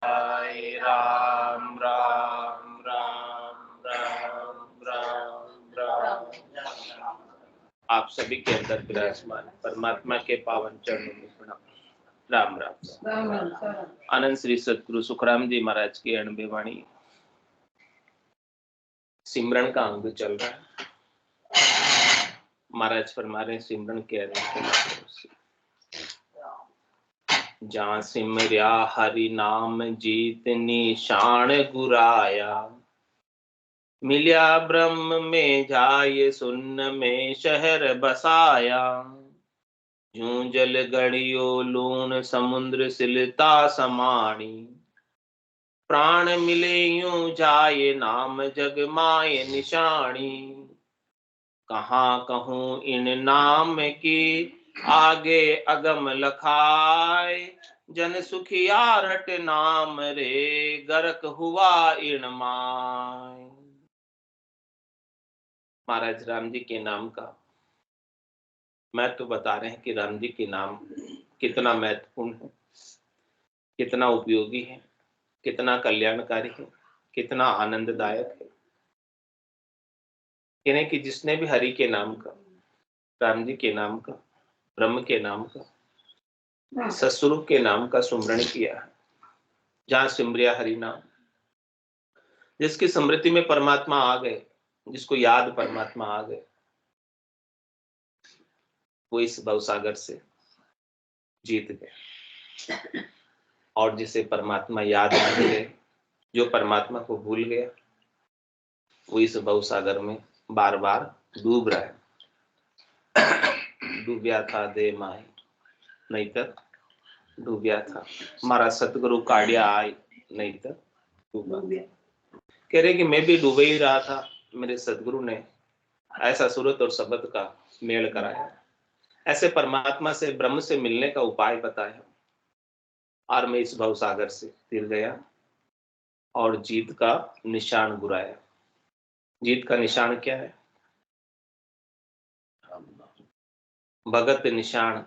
राम राम राम राम राम राम। आप सभी के अंदर विराजमान परमात्मा के पावन चरणों में प्रणाम। राम राम। आनंद श्री सतगुरु सुखराम जी महाराज की अणबे वाणी सिमरन का अंग चल रहा है। महाराज फरमा रहे सिमरन के अंग से जहाँ सिमरिया हरि नाम जीत निशान गुराया, मिल्या ब्रह्म में जाय सुन्न में शहर बसाया। यूं जल गड़ियो लूण समुद्र सिलता समाणी, प्राण मिले यूं जाए नाम जग माय निशानी। कहाँ कहूँ इन नाम की आगे अगम लखाए, जन सुखिया रट नाम रे गरक हुआ इन माय। महाराज राम जी के नाम का महत्व तो बता रहे हैं कि राम जी के नाम कितना महत्वपूर्ण है, कितना उपयोगी है, कितना कल्याणकारी है, कितना आनंददायक है। यानी कि जिसने भी हरि के नाम का, राम जी के नाम का, ब्रह्म के नाम का, सतस्वरूप के नाम का सुमरण किया है, जहां सिमरिया हरि नाम, जिसकी स्मृति में परमात्मा आ गए, जिसको याद परमात्मा आ गए, वो इस भवसागर से जीत गए। और जिसे परमात्मा याद नहीं रहे, जो परमात्मा को भूल गया, वो इस भवसागर में बार बार डूब रहा है। डूबिया था दे माई, नहीं तो डूबिया था मारा सतगुरु काढ़िया आई, नहीं तो डूबा। कह रहे कि मैं भी डूबे ही रहा था, मेरे सतगुरु ने ऐसा सूरत और शब्द का मेल कराया, ऐसे परमात्मा से ब्रह्म से मिलने का उपाय बताया, और मैं इस भवसागर से तिर गया और जीत का निशान गुराया। जीत का निशान क्या है? भगत निशान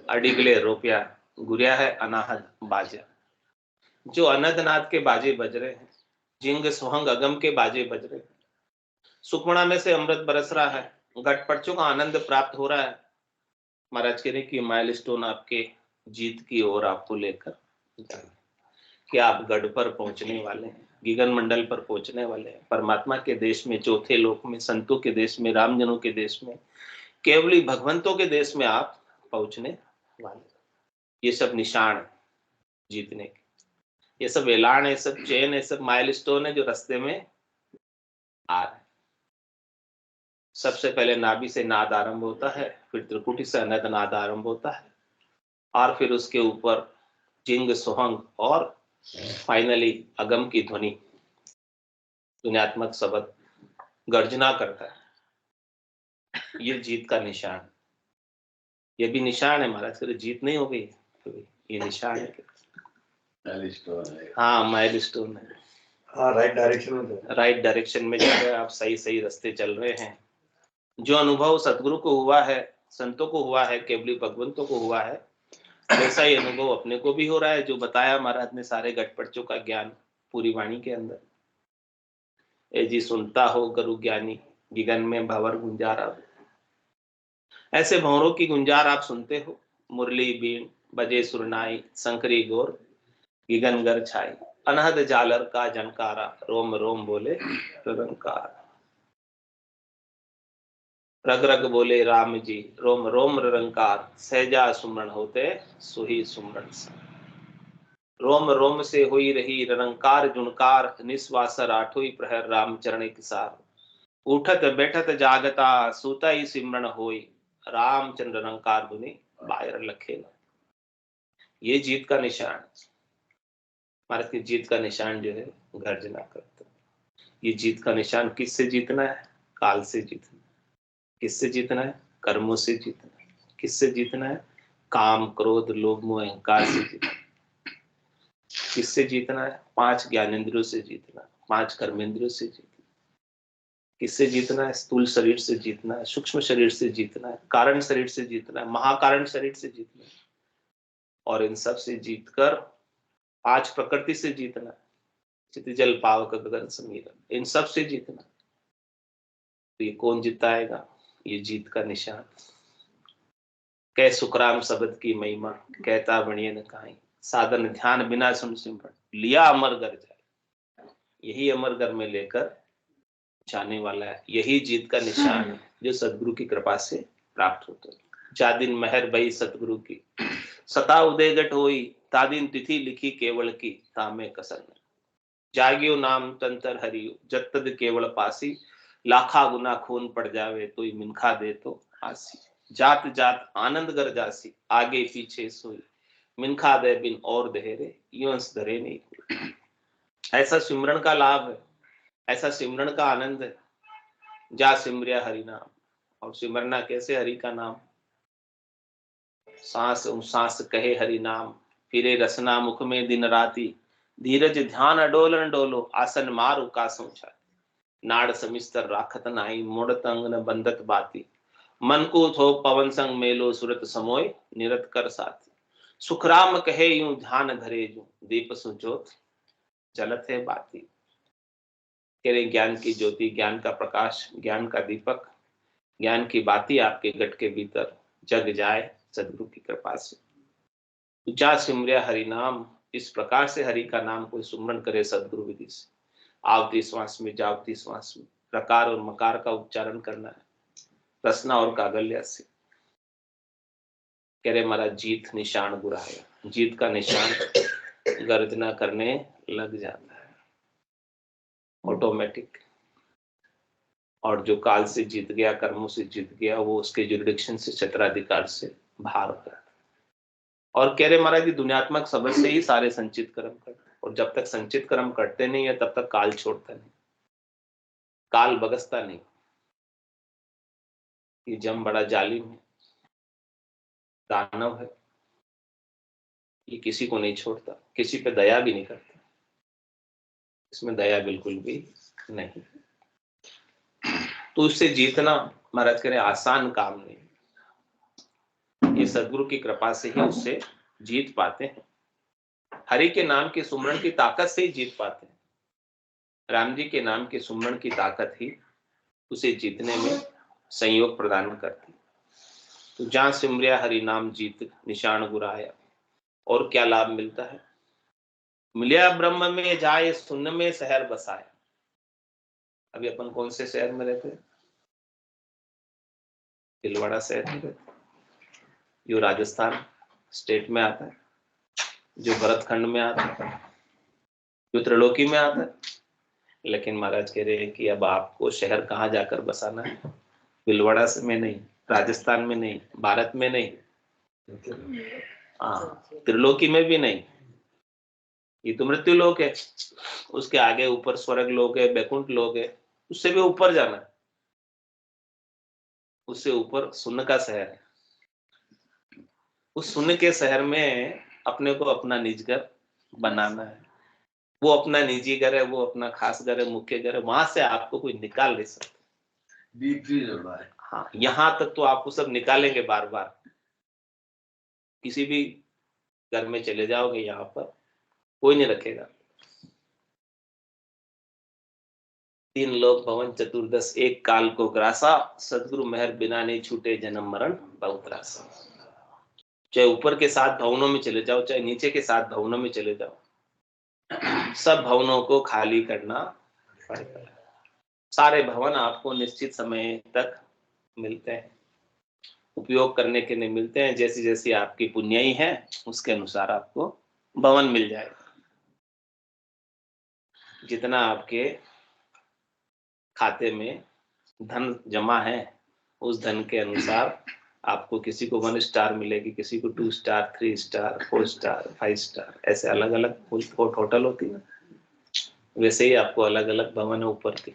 अडिगले रोपिया, गुरिया है अनाहद बाजा। जो अनदनाद के बाजे बज रहे हैं, जिंग सुहंग अगम के बाजे बज रहे हैं, सुखमणा में से अमृत बरस रहा है, घटपटचों का आनंद प्राप्त हो रहा है। महाराज कह रहे कि माइलस्टोन आपके जीत की ओर आपको लेकर कि आप गढ़ पर पहुंचने वाले हैं, गगन मंडल पर पहुंचने वाले हैं, परमात्मा के देश में, चौथे लोक में, संतों के देश में, रामजनों के देश में, केवली भगवंतों के देश में आप पहुंचने वाले। ये सब निशान है जीतने के, ये सब ऐलान है, सब चैन है, सब माइलस्टोन है जो रास्ते में आ रहे हैं। सबसे पहले नाभि से नाद आरंभ होता है, फिर त्रिकुटी से अनद नाद आरंभ होता है, और फिर उसके ऊपर जिंग सुहंग, और फाइनली अगम की ध्वनि, ध्वन्यात्मक शब्द गर्जना करता है। ये जीत का निशान, ये भी निशान है महाराज। सिर्फ जीत नहीं हो गई, ये निशान है, हाँ माइलस्टोन है। हाँ, राइट डायरेक्शन में जा रहे हैं आप, सही सही रास्ते चल रहे हैं। जो अनुभव सतगुरु को हुआ है, संतों को हुआ है, केवली भगवंतों को हुआ है, वैसा ही अनुभव अपने को भी हो रहा है। जो बताया महाराज ने सारे घटपटचों का ज्ञान पूरी वाणी के अंदर, ए जी सुनता हो गुरु ज्ञानी, गगन में भंवर गुंजारा। ऐसे भंवरों की गुंजार आप सुनते हो, मुरली बीन बजे सुरनाई, शंकरी गोर गगन गर छाई, अनहद जालर का जनकारा, रोम रोम बोले रंकार। रग रग बोले राम जी, रोम रोम रंकार, सहजा सुमरण होते सुही सुमरण सा। रोम रोम से हुई रही रंकार जुनकार, निस्वासर आठोई प्रहर राम चरण किसार। उठत बैठत जागता सूता ही सिमरण होई, रामचंद्र रंकार धुनि बायर लखे। ये जीत का निशान, भारत की जीत का निशान जो है गर्जना करता। ये जीत का निशान किससे जीतना है? काल से जीतना। किससे जीतना है? कर्मों से जीतना है। किससे जीतना है? काम क्रोध लोभ मोह अहंकार से जीतना है। किससे जीतना है? 5 ज्ञानेंद्रियों से जीतना है, 5 कर्मेंद्रियों से जीतना है। किससे जीतना है? स्थूल शरीर से जीतना है, सूक्ष्म शरीर से जीतना है, कारण शरीर से जीतना है, महाकारण शरीर से जीतना है। और इन सब से जीतकर आज प्रकृति से जीतना, चित जल पावक गगन समीरन, इन सब से जीतना। तो ये कौन जिताएगा? ये जीत का निशान। कह सुखराम शब्द की महिमा, कहता बणिए न काई, साधन ध्यान बिना सुन सिमरन, लिया अमर घर जाए। यही अमर घर में लेकर जाने वाला है, यही जीत का निशान है जो सदगुरु की कृपा से प्राप्त होता है। जादिन मेहर भई सतगुरु की, सता उदय गट होई, तादिन तिथि लिखी केवल की, तामे कसन जागियो नाम तंतर हरियो, जत तद केवल पासी, लाखा गुना खून पड़ जावे तो मिनखा दे तो आसी। जात जात आनंद गर जासी, आगे पीछे सोई, मिनखा दे बिन और देहरे, यूं धरे नहीं। ऐसा सिमरन का लाभ है, ऐसा सिमरन का आनंद है। जा सिमरिया हरि नाम, और सिमरना कैसे? हरि का नाम। सांस सांस कहे हरि नाम, फिरे रसना मुख में दिन राती, धीरज ध्यान अडोल न डोलो, आसन मार उकासों छाती, नाड़ समिस्तर राखत नाई, मोड़त अंग न बंदत बाती, मन को थो पवन संग मेलो, सुरत समोय निरत कर साथी। सुखराम कहे यूं ध्यान धरे जो, दीप सुजोत जलत है बाती। कह रहे ज्ञान की ज्योति, ज्ञान का प्रकाश, ज्ञान का दीपक, ज्ञान की बाती आपके गट के भीतर जग जाए सदगुरु की कृपा से। जा सिमरिया हरि नाम, इस प्रकार से हरि का नाम कोई सुमरन करे सदगुरु विधि से। आवती श्वास में, जावती श्वास में रकार और मकार का उच्चारण करना है, रसना और कागल्य से। कह रहे महाराज जीत निशान गुराया, जीत का निशान गर्जना करने लग जाता है ऑटोमेटिक। और जो काल से जीत गया, कर्मों से जीत गया, वो उसके जुरिडिक्शन से, क्षेत्राधिकार से बाहर होता है। और कह रहे महाराज दुनियात्मक शब्द से ही सारे संचित कर्म करते, और जब तक संचित कर्म करते नहीं है तब तक काल छोड़ता नहीं, काल बगसता नहीं। ये जम बड़ा जालिम है, दानव है, ये किसी को नहीं छोड़ता, किसी पे दया भी नहीं करता, इसमें दया बिल्कुल भी नहीं। तो उससे जीतना महाराज कह रहे आसान काम नहीं, ये सदगुरु की कृपा से ही उससे जीत पाते हैं। हरि के नाम के सुमरण की ताकत से ही जीत पाते हैं। राम जी के नाम के सुमरण की ताकत ही उसे जीतने में संयोग प्रदान करती। तो जहां सिमरिया हरि नाम जीत निशान गुराया, और क्या लाभ मिलता है? मिलिया ब्रह्म में जाए, सुन में शहर बसाया। अभी अपन कौन से शहर में रहते हैं? भीलवाड़ा शहर में रहते, जो राजस्थान स्टेट में आता है, जो भरतखंड में आता है, जो त्रिलोकी में आता है। लेकिन महाराज कह रहे हैं कि अब आपको शहर कहाँ जाकर बसाना है? भीलवाड़ा में नहीं, राजस्थान में नहीं, भारत में नहीं, त्रिलोकी में भी नहीं। ये तो मृत्यु लोक है, उसके आगे ऊपर स्वर्ग लोक है, बैकुंठ लोक है, उससे भी ऊपर जाना है, उससे ऊपर शून्य का शहर है। उस शून्य के शहर में अपने को अपना निज घर बनाना है। वो अपना निजी घर है, वो अपना खास घर है, मुख्य घर है, वहां से आपको कोई निकाल नहीं सकता। हाँ, यहाँ तक तो आपको सब निकालेंगे बार बार। किसी भी घर में चले जाओगे, यहाँ पर कोई नहीं रखेगा। 3 लोक भवन चतुर्दश एक काल को ग्रासा, सदगुरु मेहर बिना नहीं छूटे जन्म मरण बहुत रासा। चाहे ऊपर के 7 भवनों में चले जाओ, चाहे नीचे के 7 भवनों में चले जाओ, सब भवनों को खाली करना पड़ेगा। सारे भवन आपको निश्चित समय तक मिलते हैं, उपयोग करने के लिए मिलते हैं। जैसी जैसी आपकी पुण्याई है उसके अनुसार आपको भवन मिल जाएगा। जितना आपके खाते में धन जमा है उस धन के अनुसार आपको, किसी को 1 स्टार मिलेगी, किसी को 2 स्टार, 3 स्टार, 4 स्टार, 5 स्टार, ऐसे अलग अलग होटल होती है। वैसे ही आपको अलग अलग भवन है ऊपर के,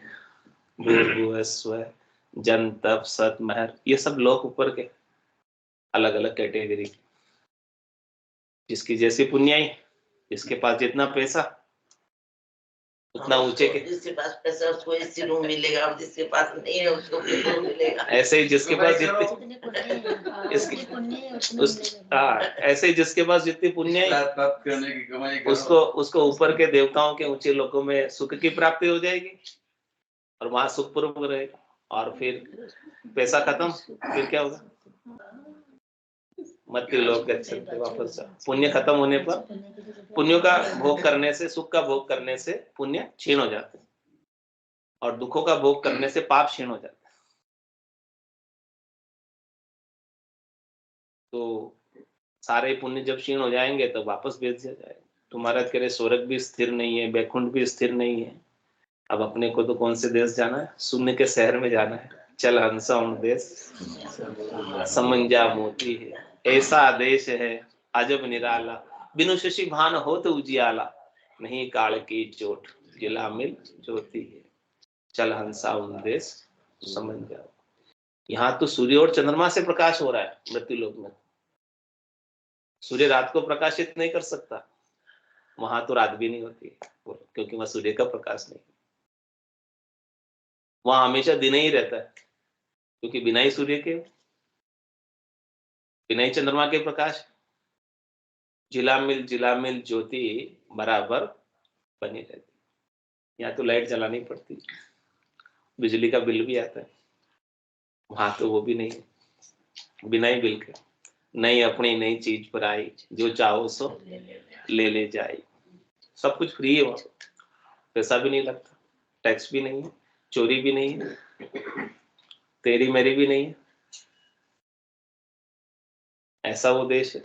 भूर्भुवः स्वः, जन, तप, सत, महर, ये सब लोग ऊपर के अलग अलग कैटेगरी। जिसकी जैसी पुण्याई, जिसके पास जितना पैसा, उतना ऊंचे के, जिसके पास पैसा उसको एसी रूम मिलेगा, और जिसके पास नहीं है उसको बेडरूम मिलेगा। ऐसे ही जिसके पास जितनी ऐसे ही जिसके पास जितनी पुण्य है उसको ऊपर के देवताओं के ऊंचे लोगों में सुख की प्राप्ति हो जाएगी और वहां सुखपूर्वक रहेगा। और फिर पैसा खत्म, फिर क्या होगा? मृत्यु लोक गच्छन्ति, वापस जाओ। पुण्य खत्म होने पर पुण्यों का भोग करने से, सुख का भोग करने से पुण्य क्षीण हो जाते हैं और दुखों का भोग करने से पाप क्षीण हो जाते हैं। तो सारे पुण्य जब क्षीण हो जाएंगे तो वापस भेज दिया जाएगा। तो महाराज कह रहे स्वर्ग भी स्थिर नहीं है, बैकुंठ भी स्थिर नहीं है। अब अपने को तो कौन से देश जाना है? शून्य के शहर में जाना है। चल हंसा उन देश समंजा मोती है, ऐसा देश है अजब निराला, बिनु शशि भान हो तो उजियाला, नहीं काल की चोट जिला मिल ज्योति है, चल हंसा उन देश समझ जाओ। यहाँ तो सूर्य और चंद्रमा से प्रकाश हो रहा है मृत्यु लोक में। सूर्य रात को प्रकाशित नहीं कर सकता, वहां तो रात भी नहीं होती क्योंकि वहां सूर्य का प्रकाश नहीं, वहां हमेशा दिन ही रहता है क्योंकि बिना ही सूर्य के, बिना ही चंद्रमा के प्रकाश जिलामिल ज्योति बराबर बनी रहती। यहाँ तो लाइट जलानी पड़ती, बिजली का बिल भी आता है, वहां तो वो भी नहीं है, बिना ही बिल के। नहीं अपनी नई चीज पर आई, जो चाहो सो ले जाए, सब कुछ फ्री है वहां, पैसा भी नहीं लगता, टैक्स भी नहीं है, चोरी भी नहीं है, तेरी मेरी भी नहीं है। ऐसा वो देश है।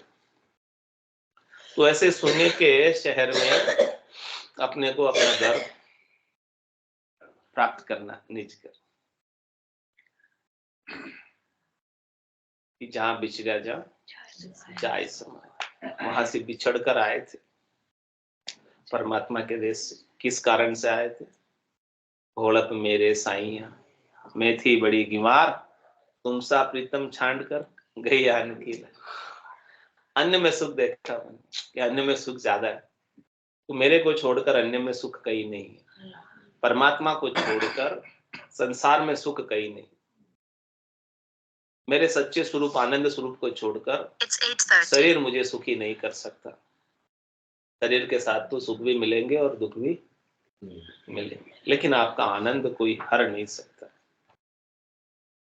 तो ऐसे शून्य के शहर में अपने को अपना घर प्राप्त करना, निज कर, कि जहां बिछड़ा जा जाए समय। वहां से बिछड़ कर आए थे परमात्मा के देश से। किस कारण से आए थे? भोलप मेरे साईया, मैं थी बड़ी बीमार, तुम सा प्रीतम छांड कर गई अन्न की। अन्य में सुख देखा मैंने कि अन्य में सुख ज्यादा है, तो मेरे को छोड़कर अन्य में सुख कहीं नहीं है। परमात्मा को छोड़कर संसार में सुख कहीं नहीं। मेरे सच्चे स्वरूप आनंद स्वरूप को छोड़कर शरीर मुझे सुखी नहीं कर सकता। शरीर के साथ तो सुख भी मिलेंगे और दुख भी मिलेंगे, लेकिन आपका आनंद कोई हर नहीं सकता।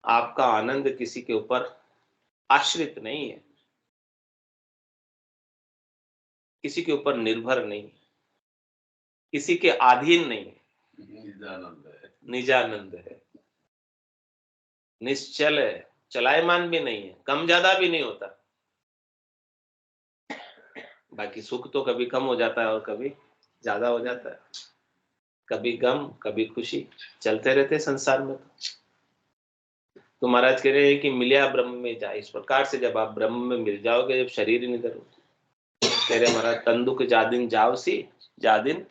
आपका आनंद किसी के ऊपर आश्रित नहीं है, किसी के ऊपर निर्भर नहीं, किसी के अधीन नहीं है, निजानंद है, निश्चल है, चलायमान भी नहीं है, कम ज्यादा भी नहीं होता। बाकी सुख तो कभी कम हो जाता है और कभी ज्यादा हो जाता है, कभी गम कभी खुशी चलते रहते संसार में। तो महाराज कह रहे हैं कि मिलिया ब्रह्म में जाए। इस प्रकार से जब आप ब्रह्म में मिल जाओगे, जब शरीर निधर हो, कह रहे महाराज तंदुक जादिन जाओ सी जादिन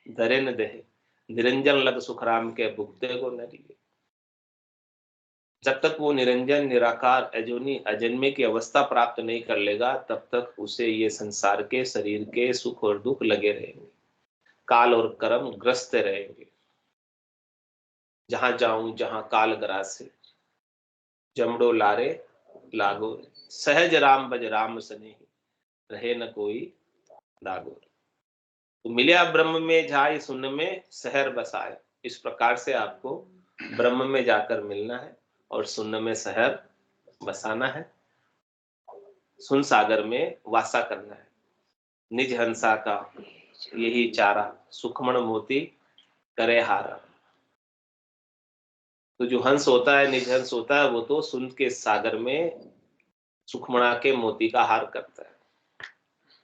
धरे न दे, निरंजन लग सुखराम के भुगते को न लिए। जब तक वो निरंजन निराकार अजूनी अजन्मे की अवस्था प्राप्त नहीं कर लेगा, तब तक उसे ये संसार के शरीर के सुख और दुख लगे रहेंगे, काल और कर्म ग्रस्त रहेंगे। जहां जाऊं जहां काल ग्रासे, जमड़ो लारे लागो, सहज राम बज राम सने, रहे न कोई दागो। तो मिलिया ब्रह्म में जाए सुन में शहर बसाए। इस प्रकार से आपको ब्रह्म में जाकर मिलना है और सुन में शहर बसाना है, सुन सागर में वासा करना है। निज हंसा का यही चारा, सुखमण मोती करे हारा। तो जो हंस होता है, निज हंस होता है, वो तो सुन के सागर में सुखमणा के मोती का हार करता है,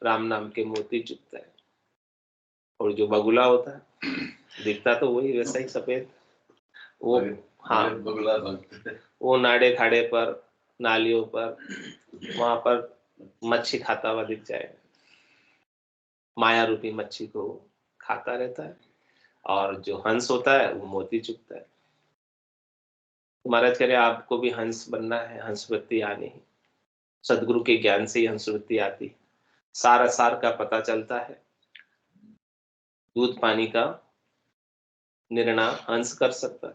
राम नाम के मोती चुपता है। और जो बगुला होता है, दिखता तो वही वैसा ही सफेद, वो हाँ वो नाड़े खाड़े पर, नालियों पर, वहां पर मच्छी खाता हुआ दिख जाएगा, माया रूपी मच्छी को खाता रहता है। और जो हंस होता है वो मोती चुपता है। तो महाराज कह रहे आपको भी हंस बनना है, हंस वृत्ति आनी है। सदगुरु के ज्ञान से ही हंस वृत्ति आती, सार असार का पता चलता है, दूध पानी का निर्णय हंस कर सकता है।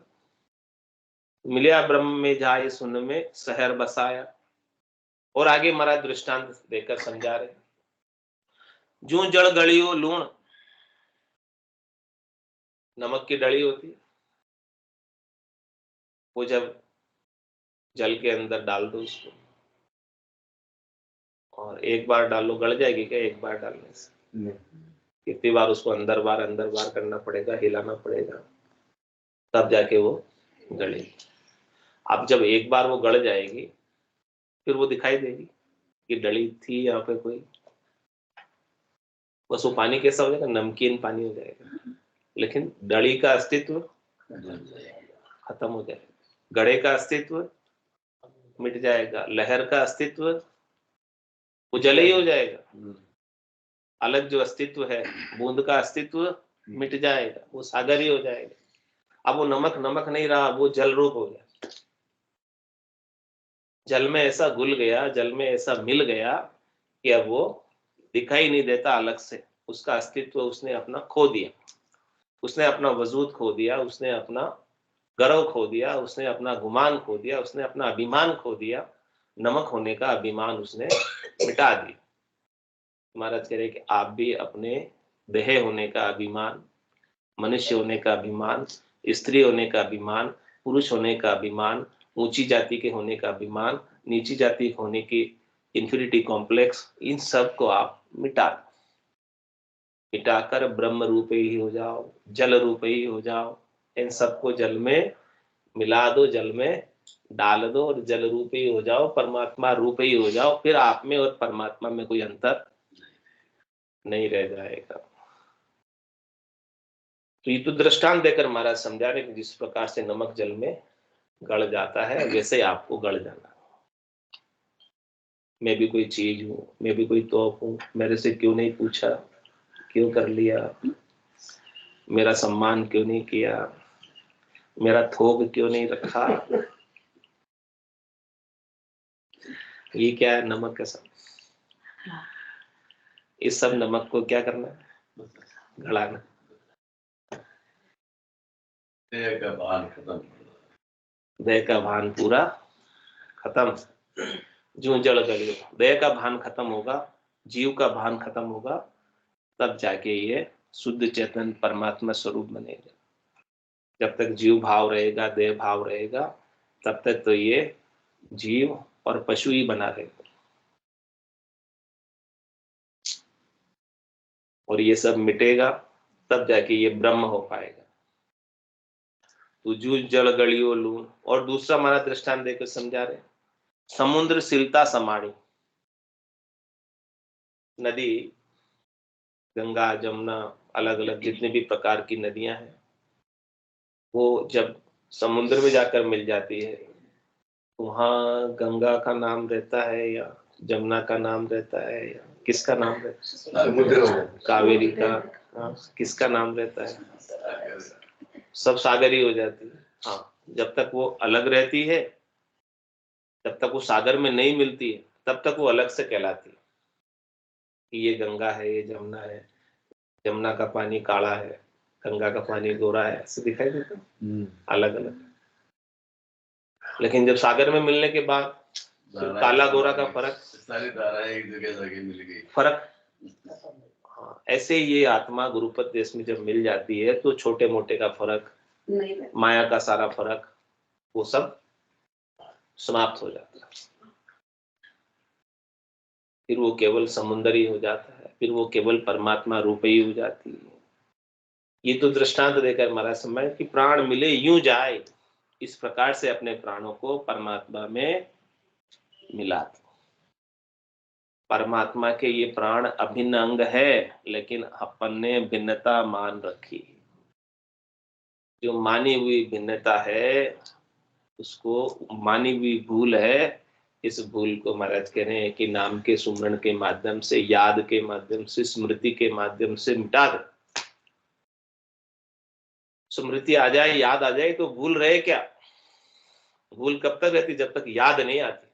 मिलिया ब्रह्म में जाए सुन में शहर बसाया। और आगे महाराज दृष्टांत देकर समझा रहे, जू जड़ गलियो लूण, नमक की डली होती है, वो जब जल के अंदर डाल दो उसको, और एक बार डालो गल जाएगी क्या? एक बार डालने से कितनी बार उसको अंदर बार करना पड़ेगा, हिलाना पड़ेगा, तब जाके वो गलेगी। अब जब एक बार वो गड़ जाएगी, फिर वो दिखाई देगी कि डली थी यहाँ पे कोई, बस वो पानी कैसा हो जाएगा? नमकीन पानी हो जाएगा। लेकिन डली का अस्तित्व खत्म हो जाएगा, गड़े का अस्तित्व मिट जाएगा, लहर का अस्तित्व वो जल ही हो जाएगा। अलग जो अस्तित्व है, बूंद का अस्तित्व मिट जाएगा, वो सागर ही हो जाएगा। अब वो नमक नमक नहीं रहा, वो जल रूप हो गया। जल में ऐसा घुल गया, जल में ऐसा मिल गया कि अब वो दिखाई नहीं देता अलग से। उसका अस्तित्व उसने अपना खो दिया, उसने अपना वजूद खो दिया, उसने अपना गर्व खो दिया, उसने अपना गुमान खो दिया, उसने अपना अभिमान खो दिया। नमक होने का अभिमान उसने मिटा दिया। महाराज कह रहे कि आप भी अपने देह होने का अभिमान, मनुष्य होने का अभिमान, स्त्री होने का अभिमान, पुरुष होने का अभिमान, ऊंची जाति के होने का अभिमान, नीची जाति होने की इंफीरिटी कॉम्प्लेक्स, इन सब को आप मिटाकर ब्रह्म रूप ही हो जाओ, जल रूप ही हो जाओ। इन सबको जल में मिला दो, जल में डाल दो और जल रूप ही हो जाओ, परमात्मा रूप ही हो जाओ। फिर आप में और परमात्मा में कोई अंतर नहीं रह जाएगा। तो ये तो दृष्टांत देकर महाराज समझा रहे कि जिस प्रकार से नमक जल में गड़ जाता है, वैसे ही आपको गड़ जाना। मैं भी कोई चीज हूँ, मैं भी कोई तोप हूँ, मेरे से क्यों नहीं पूछा, क्यों कर लिया, मेरा सम्मान क्यों नहीं किया, मेरा थोक क्यों नहीं रखा। ये क्या है? नमक का सब। इस सब नमक को क्या करना है? गड़ाना। देह का भान खत्म, देह का भान पूरा खत्म। जो जड़ गलियो, देह का भान खत्म होगा, जीव का भान खत्म होगा, तब जाके ये शुद्ध चेतन परमात्मा स्वरूप बनेगा। जब तक जीव भाव रहेगा, देह भाव रहेगा, तब तक तो ये जीव और पशु ही बना रहेगा। और ये सब मिटेगा, तब जाके ये ब्रह्म हो पाएगा। तो जूझ जल गलियो लूण। और दूसरा हमारा दृष्टांत देकर समझा रहे, समुद्र सिलता समाड़ी। नदी, गंगा, जमुना, अलग अलग जितने भी प्रकार की नदियां हैं, वो जब समुद्र में जाकर मिल जाती है, तो वहाँ गंगा का नाम रहता है या जमुना का नाम रहता है या किसका नाम रहता है? कावेरी का, हाँ, किसका नाम रहता है? सब सागर ही हो जाती है। हाँ, जब तक वो अलग रहती है, जब तक वो सागर में नहीं मिलती है, तब तक वो अलग से कहलाती है कि ये गंगा है, ये जमुना है। जमुना का पानी काला है, गंगा का पानी गोरा है, ऐसे दिखाई देता है अलग अलग। लेकिन जब सागर में मिलने के बाद काला गोरा का फर्क, सारी धाराएं एक जगह जाके मिल गई, फर्क। हाँ, ऐसे ये आत्मा गुरुपद देश में जब मिल जाती है, तो छोटे मोटे का फर्क, माया का सारा फर्क, वो सब समाप्त हो जाता है। फिर वो केवल समुद्र ही हो जाता है, फिर वो केवल परमात्मा रूप ही हो जाती है। ये तो दृष्टांत देकर महाराज समझ कि प्राण मिले यूं जाए, इस प्रकार से अपने प्राणों को परमात्मा में मिला दो। परमात्मा के ये प्राण अभिन्न अंग है, लेकिन अपन ने भिन्नता मान रखी। जो मानी हुई भिन्नता है, उसको मानी हुई भूल है, इस भूल को महाराज कह रहे हैं कि नाम के सुमरण के माध्यम से, याद के माध्यम से, स्मृति के माध्यम से मिटा दे। स्मृति आ जाए, याद आ जाए, तो भूल रहे क्या? भूल कब तक रहती? जब तक याद नहीं आती।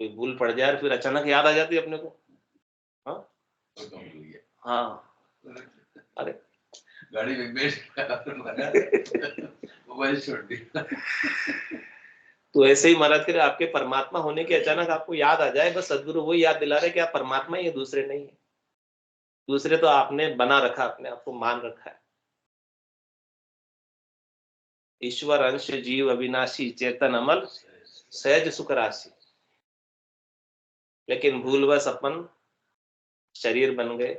कोई भूल पड़ जाए फिर अचानक याद आ जाती है अपने को, हाँ, हाँ, अरे गाड़ी में बैठ मोबाइल छोड़ दिया। तो ऐसे ही महाराज कह रहे आपके परमात्मा होने के अचानक आपको याद आ जाए, बस सदगुरु वही याद दिला रहे कि आप परमात्मा ही है, दूसरे नहीं है। दूसरे तो आपने बना रखा, अपने आप को मान रखा है। ईश्वर अंश जीव अविनाशी चेतन अमल सहज सुख राशि। लेकिन भूलवश अपन शरीर बन गए,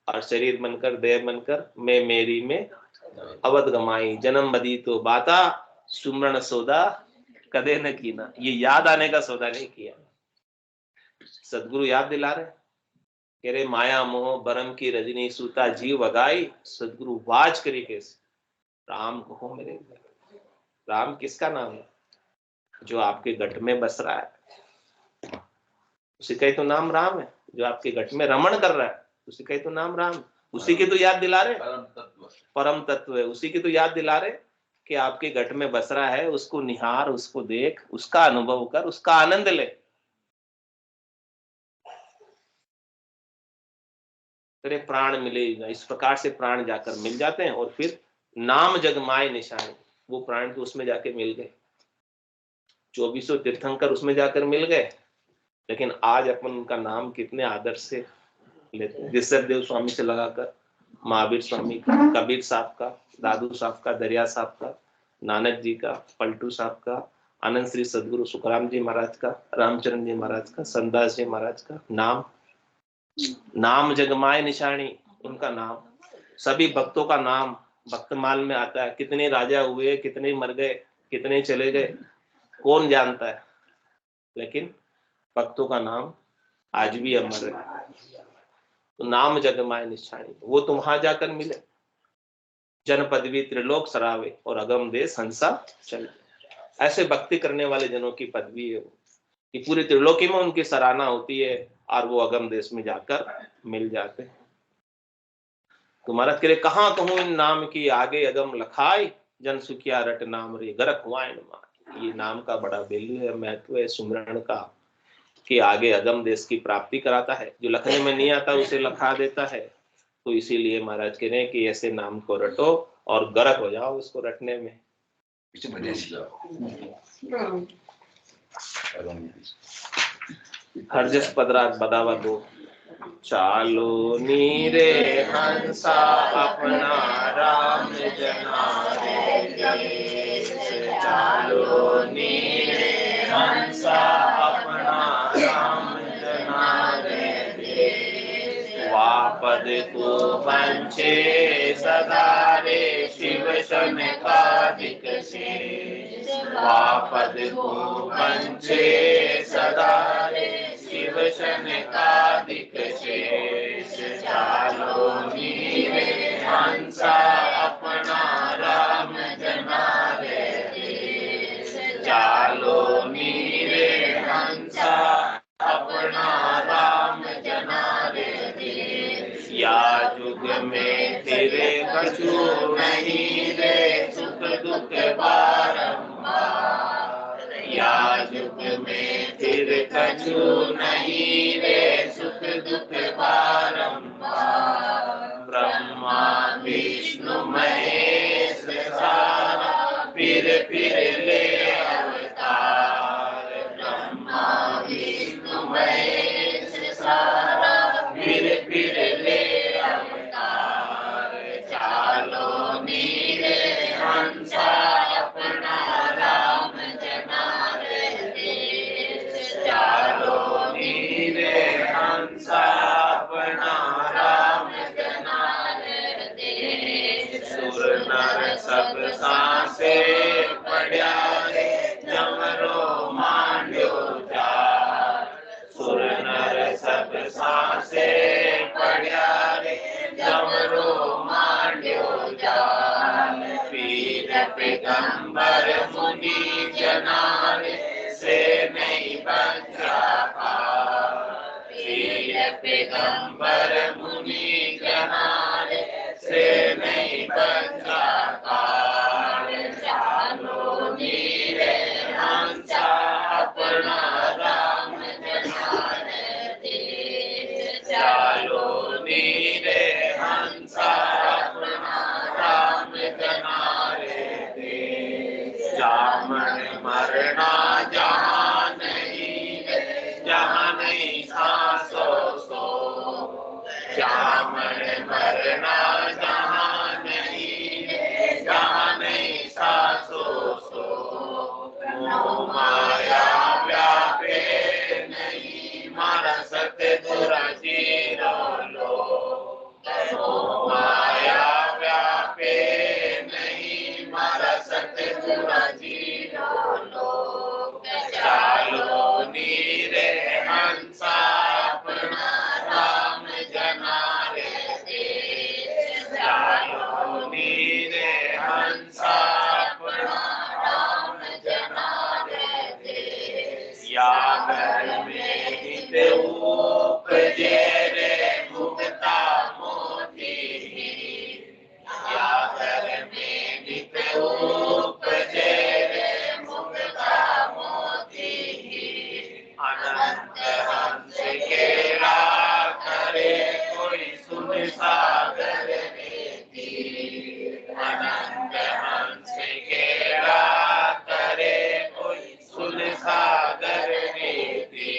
और शरीर बनकर देह बनकर मैं मेरी में अवध गमाई, जन्म बदी तो बाता सुमरण सौदा कदे न कीना। ये याद आने का सौदा नहीं किया। सदगुरु याद दिला रहे, कह रहे माया मोह बरम की रजनी सूता जीव वगाई, सदगुरु वाज करी कैसे राम कहो मेरे। राम किसका नाम है? जो आपके घट में बस रहा है, उसी का ही तो नाम राम है। जो आपके घट में रमण कर रहा है, उसी का ही तो नाम राम। उसी की तो याद दिला रहे, परम तत्व है। उसी की तो याद दिला रहे कि आपके घट में बस रहा है, उसको निहार, उसको देख, उसका अनुभव कर, उसका आनंद ले। तेरे प्राण मिलेगा, इस प्रकार से प्राण जाकर मिल जाते हैं। और फिर नाम जगमाए निशानी, वो प्राण तो उसमें जाके मिल गए। 2400 तीर्थंकर उसमें जाकर मिल गए। लेकिन आज अपन उनका नाम कितने आदर से लेते हैं। ऋषभ देव स्वामी से लगाकर महावीर स्वामी का, कबीर साहब का, दादू साहब का, दरिया साहब का, नानक जी का, पलटू साहब का, आनंद श्री सदगुरु सुखराम जी महाराज का, रामचरण जी महाराज का, संदास जी महाराज का नाम। नाम जगमाए निशानी, उनका नाम। सभी भक्तों का नाम भक्तमाल में आता है। कितने राजा हुए, कितने मर गए, कितने चले गए, कौन जानता है। लेकिन भक्तों का नाम आज भी अमर है। तो नाम जगमाए निशानी, वो तुम वहां जाकर मिले। जन पदवी त्रिलोक सरावे और अगम देश हंसा चले। ऐसे भक्ति करने वाले जनों की पदवी है वो, कि पूरी त्रिलोकी में उनकी सराहना होती है, और वो अगम देश में जाकर मिल जाते हैं। तो महाराज कह रहे कहाँ कहूं इन नाम की आगे अगम लखाई, जन सुखिया रट नाम रे गरक हुआइन माई। ये नाम का बड़ा वैल्यू है, महत्व है सुमरण का, कि आगे अगम देश की प्राप्ति कराता है। जो लखने में नहीं आता उसे लखा देता है। तो इसीलिए महाराज कह रहे हैं कि ऐसे नाम को रटो और गरक हो जाओ इसको रटने में। हरजस पदराग बदावा दो। चालो नीरे हंसा अपना राम जनारे देश, चालो नीरे हंसा अपना राम जनारे देश। वापद को पंचे सदारे शिव शनकादिक शेष, वापद को पंचे सदारे शिव शनकादिक शेष। चालो नीरे हंसा अपना राम जनारे देश, चालो नीरे हंसा अपना राम जनारे देश। या युग में तेरे कछु नहीं रे सुख दुख बारंबार, या युग में फिर कछु नहीं रे सुख दुख बारंबार। ब्रह्मा विष्णु महेश सारा फिर ले अवतार, ब्रह्मा विष्णु महेश सारा फिर ले अवतार। चालो नीरे हंसा अपना राम जनारे देश, चालो नीरे हंसा अपना राम जनारे देश। सुर नर सब सांसे पड़ा रे जमरो मांड्यो चार, सुर नर सब सांसे पड़ा रे जमरो मांड्यो चार। पीर पैगंबर मुनि जनारे से नहीं बचा पार, पीर पैगंबर मुनि जनारे से नहीं बचा पार। चालो नीरे हंसा अपना राम जनारे देश, चालो नीरे मर मरना जहाँ नहीं है, जहाँ नहीं सासो सो, मोह माया व्यापे नहीं, मारा सतगुर जीरो लो। मोह माया व्यापे नहीं, मारा सतगुर जीरो लो। चालो नीरे हंसा अपना राम जनारे देश, चालो नीरे हंसा अपना राम जनारे देश। या घर में नित उपजे रे मुक्ता मोती, या घर में नित उपजे रे मुक्ता मोती, अनंत हंस केरा करे कोई सुन सागर रीति, अनंत हंस केरा करे कोई सुन सागर रीति।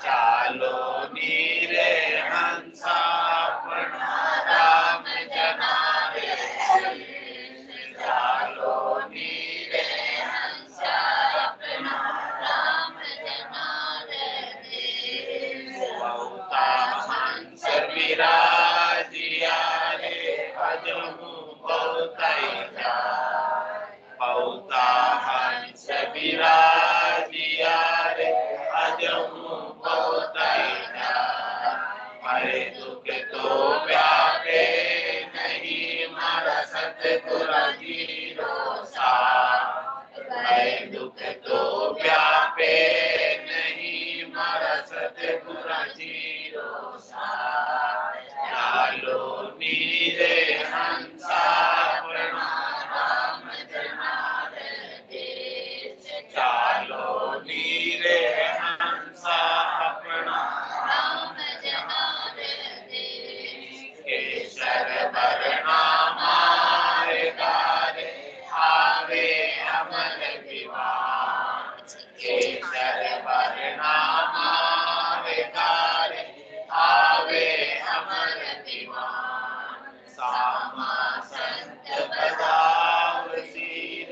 चालो नीरे हंसा अपना राम जनारे देश, चालो नीरे हंसा अपना राम जनारे देश। बहुता हंस विराजिया रे अजहू बहुतई जाय, बहुता हंस विराजिया रे अजहू बहुतई जाय। हरे दुख तो व्यापे नहीं, मारा सतगुर जीरो साथ। हरे दुख तो व्यापे नहीं, मारा सतगुर जीरो साथ। चालो नीरे हंसा अपना राम जनारे देश, चालो नीरे हंसा अपना राम जनारे देश। केसर बरना मारे गारे आवे अमर विवान, केसर बरना मारे गारे आवे अमर विवान। सामा संत बजाव सीर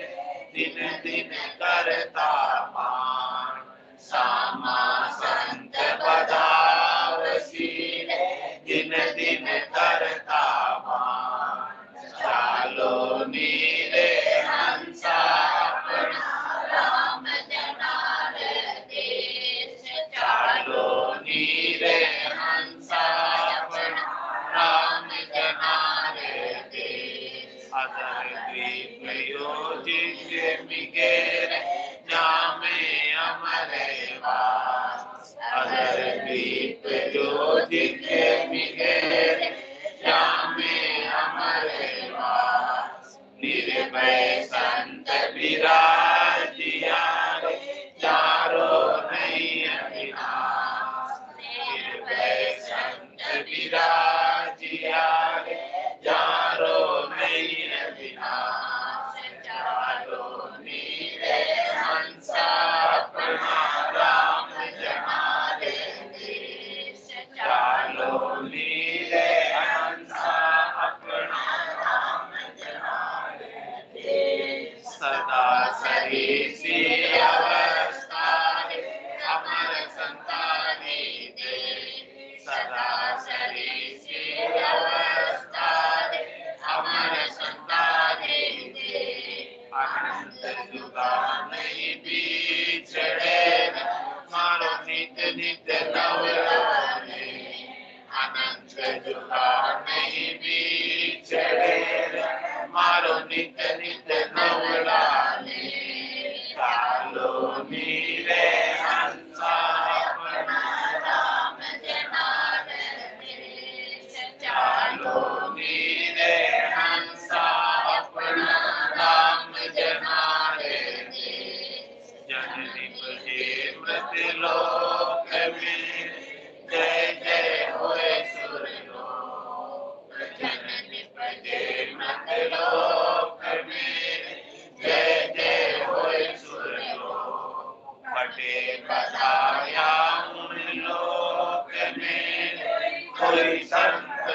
दिन दिन करता मान, सामा संत बजाव सीर दिन दिन करता मान। चालो नीरे हंसा अपना राम जनारे देश, चालो नीरे हंसा अपना राम जनारे देश। अदर द्वीप योजित मिगेर जामे अमर वास, अदर द्वीप योजित मिगेर जामे अमर वास। निर्भय संत विराजिया रे चारो नहीं अविनाश, निर्भय संत विराजिया रे चारो नहीं अविनाश। चालो नीरे हंसा अपना राम जनारे देश, चालो नीरे हंसा अपना राम जनारे देश। सदा सरीसी अवस्था रे अमर संतानी दे, सदा सरीसी अवस्था रे अमर संतानी दे। अनंत जुगा नहीं बिछड़े, मारो नित नित नवलाने, अनंत जुगा नहीं बिछड़े, मारो नित नित नवलाने। चालो नीरे हंसा अपना राम जनारे देश, चालो नीरे हंसा अपना राम जनारे देश। जननी बजे मृतलोक में जय जय होए सुरलोक, जननी बजे मृतलोक में जय जय होए सुरलोक। फटे बताया उन लोक में कोई संत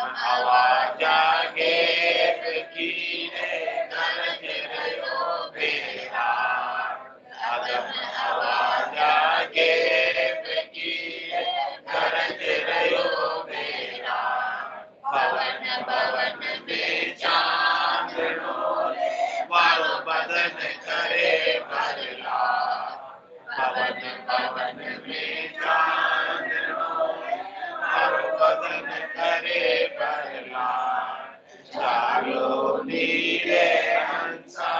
आवाज जागे फकीरे गरज रयो बेरा अगम आवाज जागे फकीरे गरज रयो बेरा पवन पवन में चांद डोले वारो बदन करे बदला पवन पवन में चांद डोले वारो बदन करे बदला चालो नीरे हंसा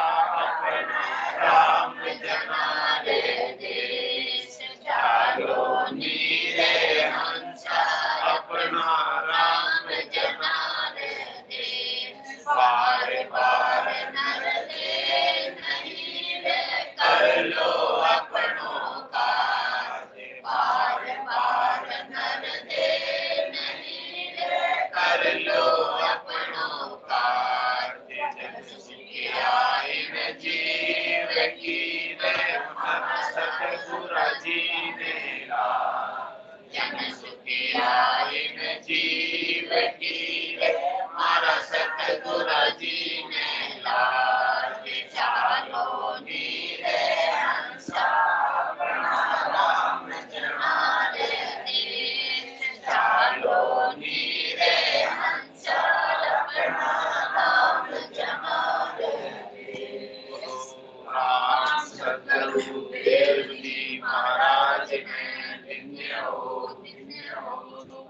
अपना राम जनारे देश चालो नीरे हंसा अपना राम जनारे देश पार पार नर दे नहीं रे कर लो अपनों काज पार पार नर दे नहीं रे कर लो अपनों काज जन सुखी आई न जीव की रे सतगुरु जी ने ला जन सुखी आई न जीव की रे मारा सतगुरु जी ने लाज चालो नीरे हंसा अपना राम जनारे देश चालो नीरे हंसा अपना राम जनारे देश राम सतगुरु देव जी महाराज ने धन्य हो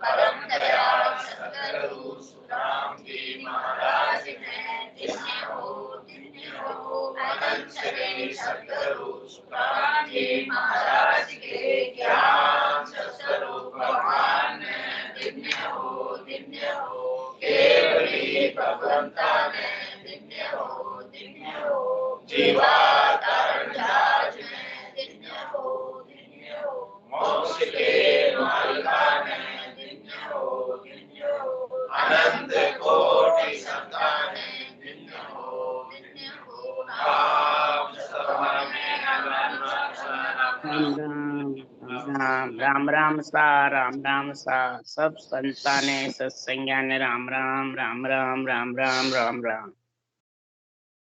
परम दयाल सतगुरु सुदाम जी महाराज ने धन्य हो अनंत श्री सतगुरु सुदाम जी महाराज के ज्ञान स्वरूप भगवान ने धन्य हो केवली भगवंता ने धन्य हो जीवा तारण राज ने धन्य हो मोक्ष के मालिका ने धन्य हो अनंत कोटि संतान धन्य हो नाम सभा में राम राम सा सब संताने सत्संज्ञाने राम राम राम राम राम राम राम राम।